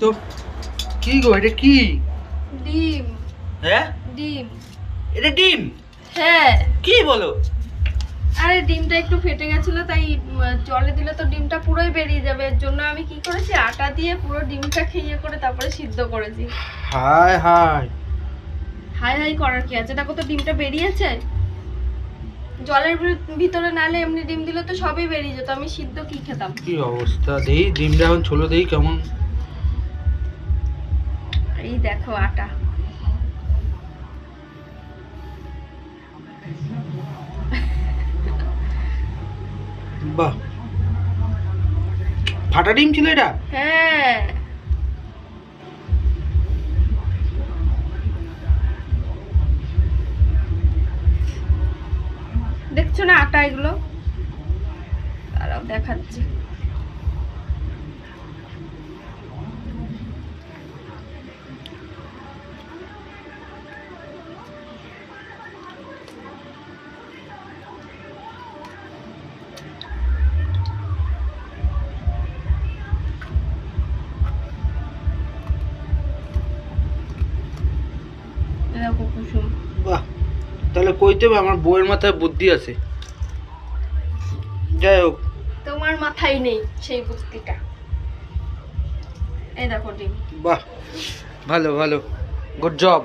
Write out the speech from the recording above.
তো কি গো, এটা কি? ডিম। হ্যাঁ, ডিম। এটা ডিম? হ্যাঁ। কি বলো? আরে ডিমটা একটু ফেটে গেছিল, তাই জলে দিলে তো ডিমটা পুরোই বেরিয়ে যাবে। এর জন্য আমি কি করেছি, আটা দিয়ে পুরো ডিমটা খেয়ে করে তারপরে সিদ্ধ করেছি। হায় হায়। হাই হাই করার কি আছে, দেখো তো ডিমটা বেরিয়েছে। জলের ভিতরে নালে এমনি ডিম দিলে তো সবই বেরিয়ে যেত, আমি সিদ্ধ কি খেতাম। কি অবস্থা, দেই ডিমটা এখন ছোলো দেই কেমন। এই দেখো আটা। বাহ, ফাটা ডিম ছিল এটা? হ্যাঁ। দেখছো না আটা এগুলো? দাঁড়াও দেখাচ্ছি। দেখো কুসুম। বাহ, তাহলে কইতে হবে আমার বউয়ের মাথায় বুদ্ধি আছে। যাই হোক, তোমার মাথায় নেই সেই বুদ্ধিটা। এই দেখো ডিম। বাহ, ভালো ভালো, গুড জব।